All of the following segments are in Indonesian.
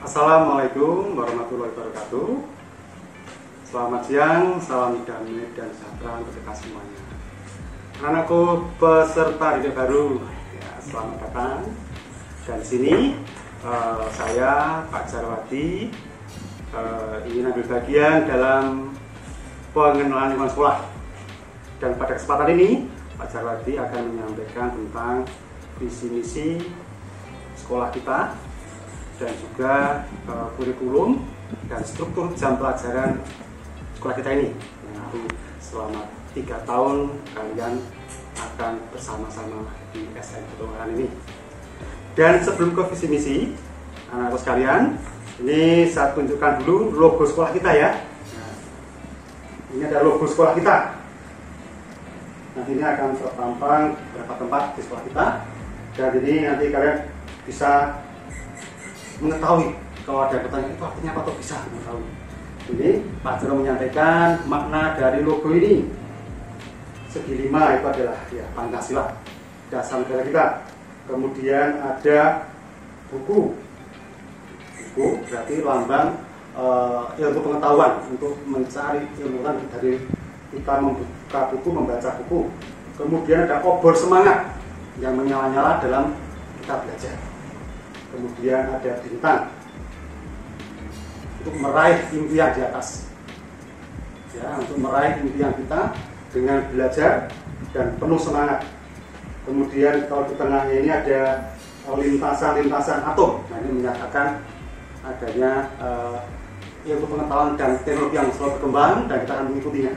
Assalamualaikum warahmatullahi wabarakatuh. Selamat siang, salam damai dan sejahtera untuk kita semuanya. Anakku peserta didik baru, ya, selamat datang. Dan di sini saya Pak Jarwadi ingin ambil bagian dalam pengenalan lingkungan sekolah. Dan pada kesempatan ini Pak Jarwadi akan menyampaikan tentang visi misi sekolah kita dan juga kurikulum dan struktur jam pelajaran sekolah kita ini. Nanti selama 3 tahun kalian akan bersama-sama di SN Petualangan ini. Dan sebelum ke visi misi, anak-anak sekalian, ini saya tunjukkan dulu logo sekolah kita ya. Nah, ini ada logo sekolah kita. Nanti ini akan terpampang beberapa tempat di sekolah kita. Dan ini nanti kalian bisa mengetahui kalau ada pertanyaan itu artinya apa atau bisa mengetahui. Ini Pak Jero menyampaikan makna dari logo ini. Segi 5 itu adalah ya Pancasila, dasar negara kita. Kemudian ada buku. Buku berarti lambang ilmu pengetahuan, untuk mencari ilmu dari kita membuka buku, membaca buku. Kemudian ada obor semangat yang menyala-nyala dalam kita belajar. Kemudian ada bintang untuk meraih impian di atas, ya, untuk meraih impian kita dengan belajar dan penuh semangat. Kemudian kalau di tengahnya ini ada lintasan-lintasan atom. Nah, ini menyatakan adanya ilmu pengetahuan dan teknologi yang selalu berkembang dan kita akan mengikutinya.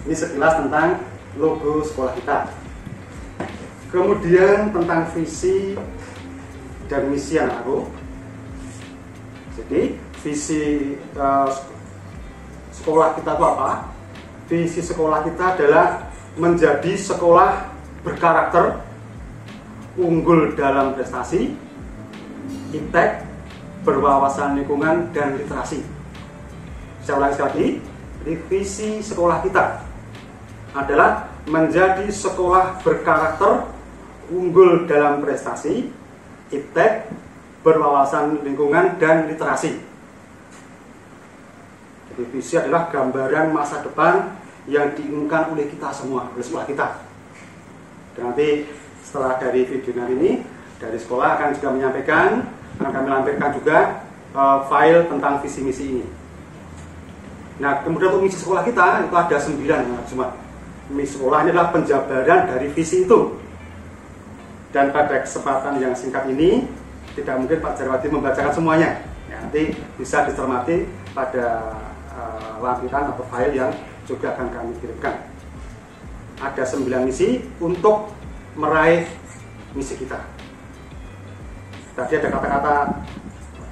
Ini sekilas tentang logo sekolah kita. Kemudian tentang visi dan misi anakku. Jadi visi sekolah kita itu apa? Visi sekolah kita adalah menjadi sekolah berkarakter, unggul dalam prestasi, iptek, berwawasan lingkungan dan literasi. Saya ulangi sekali lagi. Jadi visi sekolah kita adalah menjadi sekolah berkarakter, unggul dalam prestasi, iptek, berwawasan lingkungan dan literasi. Jadi visi adalah gambaran masa depan yang diinginkan oleh kita semua, oleh sekolah kita. Dan nanti setelah dari video ini, dari sekolah akan juga menyampaikan, akan kami lampirkan juga file tentang visi misi ini. Nah, kemudian untuk misi sekolah kita itu ada 9 cuma. Misi sekolah ini adalah penjabaran dari visi itu. Dan pada kesempatan yang singkat ini tidak mungkin Pak Jarwadi membacakan semuanya. Ya, nanti bisa dicermati pada lampiran atau file yang juga akan kami kirimkan. Ada 9 misi untuk meraih misi kita. Tadi ada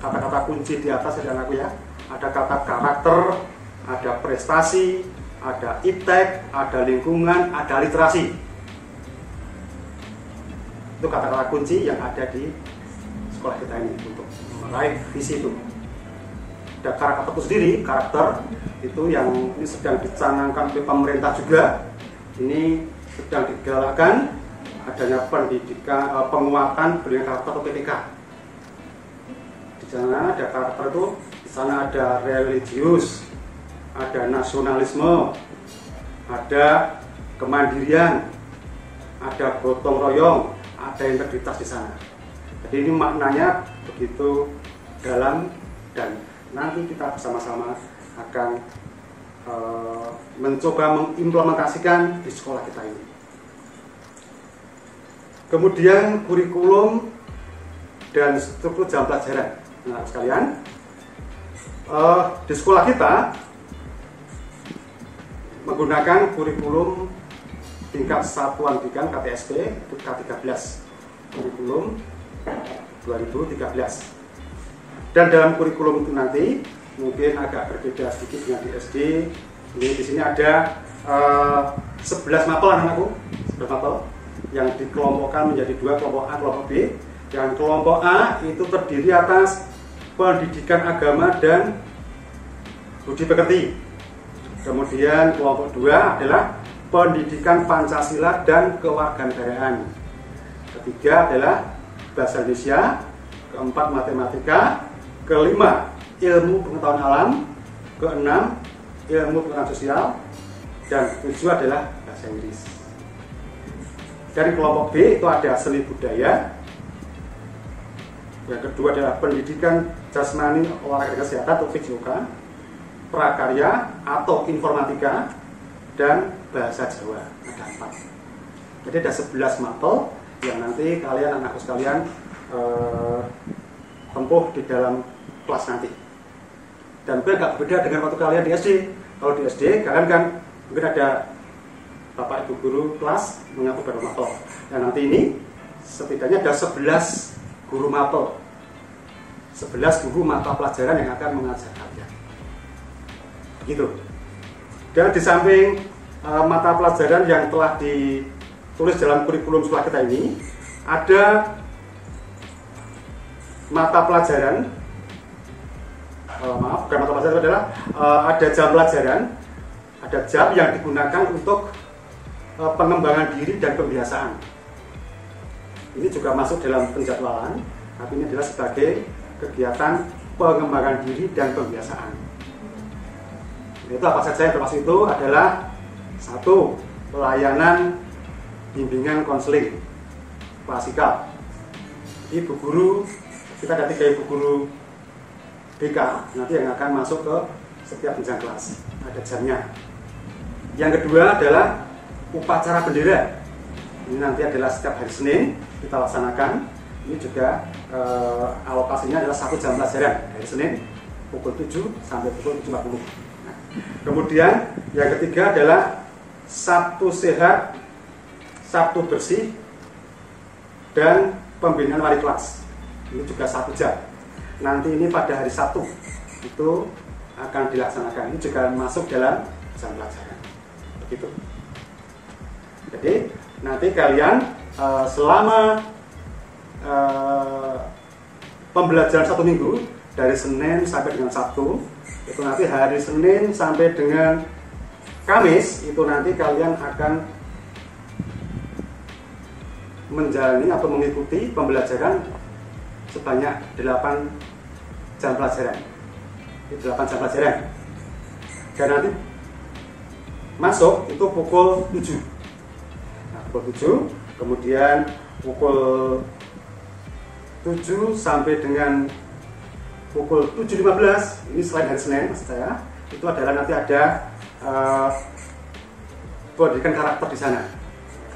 kata-kata kunci di atas ya anakku ya. Ada kata karakter, ada prestasi, ada iptek, ada lingkungan, ada literasi. Itu kata-kata kunci yang ada di sekolah kita ini untuk meraih visi itu. Dan karakter itu sendiri, karakter itu yang ini sedang dicanangkan oleh pemerintah juga. Ini sedang digalakkan adanya pendidikan, penguatan pendidikan karakter atau PPK. Di sana ada karakter itu, di sana ada religius, ada nasionalisme, ada kemandirian, ada gotong royong, ada integritas di sana. Jadi ini maknanya begitu dalam dan nanti kita bersama-sama akan mencoba mengimplementasikan di sekolah kita ini. Kemudian kurikulum dan struktur jam pelajaran. Nah, sekalian, di sekolah kita menggunakan kurikulum tingkat satuan pendidikan KTSP itu K13, kurikulum 2013. Dan dalam kurikulum itu nanti mungkin agak berbeda sedikit dengan di SD. Ini di sini ada 11 mapel anakku, 11 mapel yang dikelompokkan menjadi 2, kelompok A, kelompok B. Yang kelompok A itu terdiri atas pendidikan agama dan budi pekerti. Kemudian kelompok 2 adalah pendidikan Pancasila dan kewarganegaraan. Ketiga adalah bahasa Indonesia, keempat matematika, kelima, ilmu pengetahuan alam. Keenam, ilmu pengetahuan sosial. Dan ketujuh adalah bahasa Inggris. Dari kelompok B itu ada seni budaya. Yang kedua adalah pendidikan jasmani, olahraga dan kesehatan atau Fitsioka, prakarya atau informatika, dan bahasa Jawa. Ada 4. Jadi ada 11 mapel yang nanti kalian, anakku sekalian, tempuh di dalam kelas nanti. Dan mungkin agak berbeda dengan waktu kalian di SD. Kalau di SD kalian kan mungkin ada bapak ibu guru kelas mengaku baru mapel. Dan nanti ini setidaknya ada 11 guru mapel, 11 guru mata pelajaran yang akan mengajar kalian. Begitu. Dan di samping mata pelajaran yang telah ditulis dalam kurikulum sekolah kita ini, ada mata pelajaran, bukan mata pelajaran, adalah ada jam pelajaran, ada jam yang digunakan untuk pengembangan diri dan pembiasaan. Ini juga masuk dalam penjadwalan, tapi ini adalah sebagai kegiatan pengembangan diri dan pembiasaan. Itu apa saja yang termasuk itu adalah: 1. Pelayanan bimbingan konseling klasikal. Ibu guru, kita ada 3 ibu guru BK nanti yang akan masuk ke setiap jenjang kelas, ada jamnya. Yang kedua adalah upacara bendera. Ini nanti adalah setiap hari Senin kita laksanakan. Ini juga alokasinya adalah 1 jam pelajaran dari Senin pukul 7 sampai pukul 7.40. Nah, kemudian yang ketiga adalah Sabtu sehat, Sabtu bersih, dan pembinaan wali kelas. Ini juga 1 jam. Nanti ini pada hari Sabtu itu akan dilaksanakan. Ini juga masuk dalam jam pelajaran. Begitu. Jadi nanti kalian selama pembelajaran 1 minggu dari Senin sampai dengan Sabtu, itu nanti hari Senin sampai dengan Kamis itu nanti kalian akan menjalani atau mengikuti pembelajaran sebanyak 8 jam pelajaran. 8 jam pelajaran. Dan nanti masuk itu pukul 7. Nah, pukul 7, kemudian pukul 7 sampai dengan pukul 7.15, ini selain hari Senin maksud saya, itu adalah nanti ada pendidikan karakter di sana,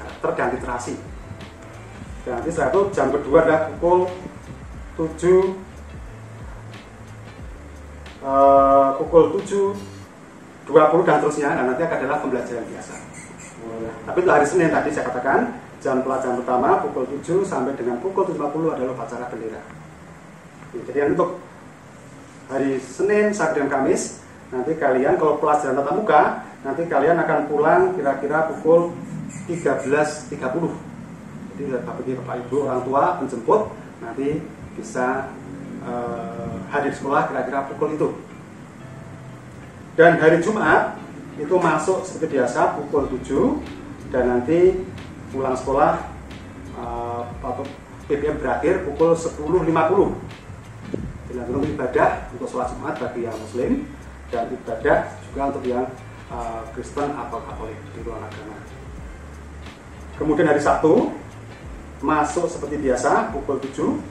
karakter dan literasi. Dan nanti setelah itu jam kedua adalah pukul 7 pukul 7.20 dan terusnya. Dan nanti akan adalah pembelajaran biasa. Tapi itu hari Senin tadi saya katakan jam pelajaran pertama pukul 7 sampai dengan pukul 7.50 adalah upacara bendera. Jadi untuk hari Senin sampai dengan Kamis, nanti kalian kalau pelajaran tatap muka, nanti kalian akan pulang kira-kira pukul 13.30. Jadi bagi Bapak Ibu orang tua penjemput nanti bisa hadir di sekolah kira-kira pukul itu. Dan hari Jumat itu masuk seperti biasa pukul 7, dan nanti pulang sekolah PPM berakhir pukul 10.50. Dilakukan ibadah untuk sholat Jumat bagi yang Muslim, dan ibadah juga untuk yang Kristen atau Katolik di luar agama. Kemudian hari Sabtu masuk seperti biasa pukul 7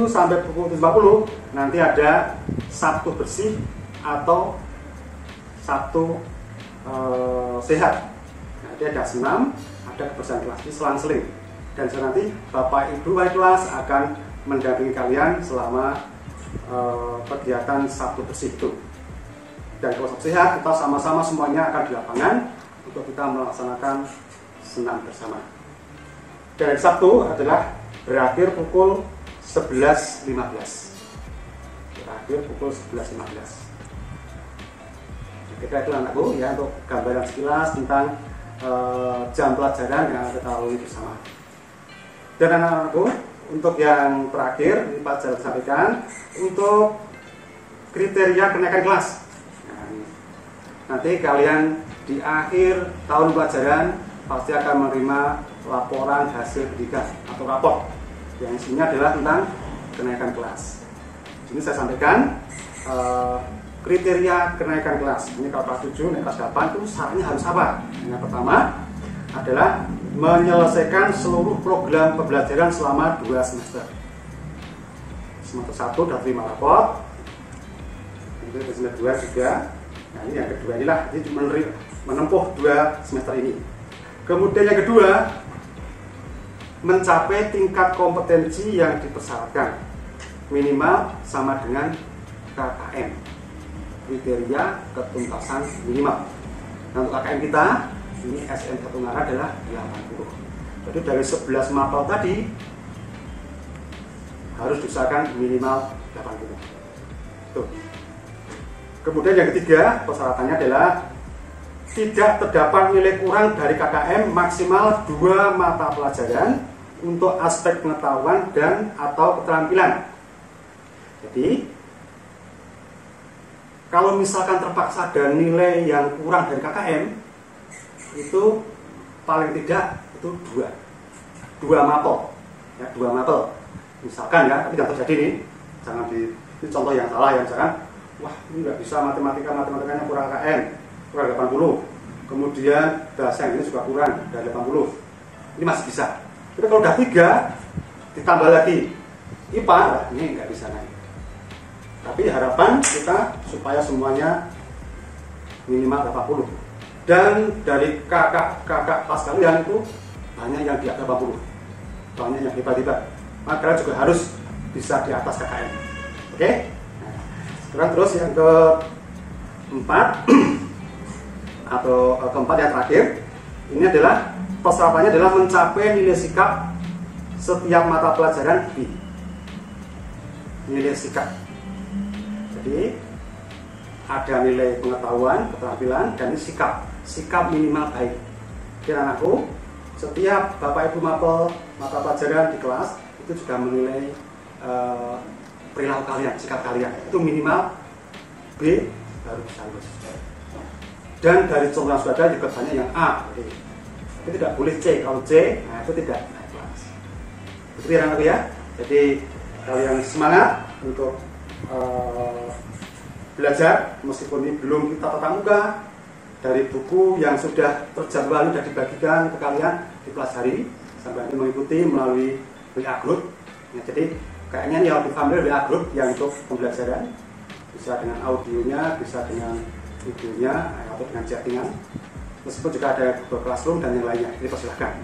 sampai pukul 7.50 nanti ada Sabtu bersih atau Sabtu sehat. Nanti ada senam, ada kebersihan kelas, di selang-seling. Dan nanti Bapak Ibu wali kelas akan mendampingi kalian selama kegiatan Sabtu bersih itu. Dan kalau Sabtu sehat, kita sama-sama semuanya akan di lapangan untuk kita melaksanakan senam bersama. Dan hari Sabtu adalah berakhir pukul 11.15. Berakhir pukul 11.15. Kita itu anakku ya, untuk gambaran sekilas tentang jam pelajaran yang kita lalui bersama. Dan anak-anakku, untuk yang terakhir ini Pak Jarod sampaikan untuk kriteria kenaikan kelas. Nanti kalian di akhir tahun pelajaran pasti akan menerima laporan hasil pendidikan atau rapor yang isinya adalah tentang kenaikan kelas. Di sini saya sampaikan kriteria kenaikan kelas. Ini kalau kelas 7 naik kelas 8 itu syaratnya harus apa? Yang pertama adalah menyelesaikan seluruh program pembelajaran selama 2 semester. Semester 1 sudah terima raport, kemudian semester 2 juga. Nah ini yang kedua inilah, jadi menempuh 2 semester ini. Kemudian yang kedua, mencapai tingkat kompetensi yang dipersyaratkan minimal sama dengan KKM, kriteria ketuntasan minimal. Nah, untuk KKM kita ini SN Batu Ngara adalah 80. Jadi dari 11 mapel tadi harus diusahakan minimal 80. Tuh. Kemudian yang ketiga, persyaratannya adalah tidak terdapat nilai kurang dari KKM maksimal 2 mata pelajaran untuk aspek pengetahuan dan atau keterampilan. Jadi kalau misalkan terpaksa ada nilai yang kurang dari KKM, itu paling tidak itu 2 mapel, ya, 2 mapel. Misalkan ya, tapi jangan terjadi nih, jangan ini contoh yang salah ya, misalkan, wah ini nggak bisa matematikanya kurang KKM, kurang 80. Kemudian bahasa ini juga kurang dari 80. Ini masih bisa. Tapi kalau udah 3 ditambah lagi IPA, ini nggak bisa naik. Tapi harapan kita supaya semuanya minimal 80. Dan dari kakak pas kalian itu banyak yang di atas 80, banyak yang hebat-hebat. Maka kalian juga harus bisa di atas KKM. Oke? Nah, sekarang terus yang keempat atau keempat yang terakhir, ini adalah persyaratannya adalah mencapai nilai sikap setiap mata pelajaran B. Nilai sikap. Jadi ada nilai pengetahuan, keterampilan, dan sikap minimal baik. Kira anakku, setiap bapak ibu mapel mata pelajaran di kelas itu juga menilai perilaku kalian, sikap kalian. Itu minimal B baru bisa lulus. Dan dari contoh yang sudah ada juga banyak yang A. Jadi, itu tidak boleh C. Kalau C, nah itu tidak naik kelas. Begitu ya anakku ya. Jadi kalian semangat untuk belajar, meskipun ini belum kita tatap muka, dari buku yang sudah terjadwal sudah dibagikan ke kalian dipelajari sampai nanti mengikuti melalui WA group. Ya, jadi kayaknya ini yang lebih familiar WA group yang untuk pembelajaran, bisa dengan audionya, bisa dengan videonya atau dengan chattingan. Meskipun juga ada Google Classroom dan yang lainnya, ini persilahkan.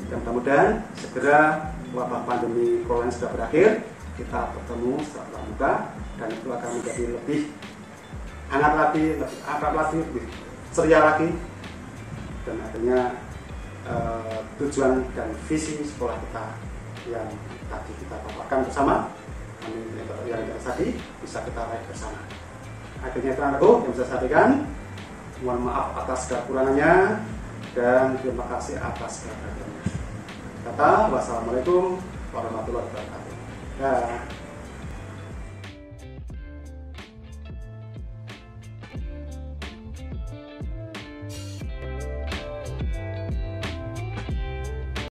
Dan mudah-mudahan segera wabah pandemi corona sudah berakhir, kita bertemu secara tatap muka, dan itu akan menjadi lebih hangat lagi, lebih akrab lagi, lebih ceria lagi, dan akhirnya tujuan dan visi sekolah kita yang tadi kita paparkan bersama, yang tadi bisa kita raih bersama. Akhirnya itu anakku yang bisa saya sampaikan. Mohon maaf atas kekurangannya dan terima kasih atas kehadirannya. Kata wassalamualaikum warahmatullahi wabarakatuh.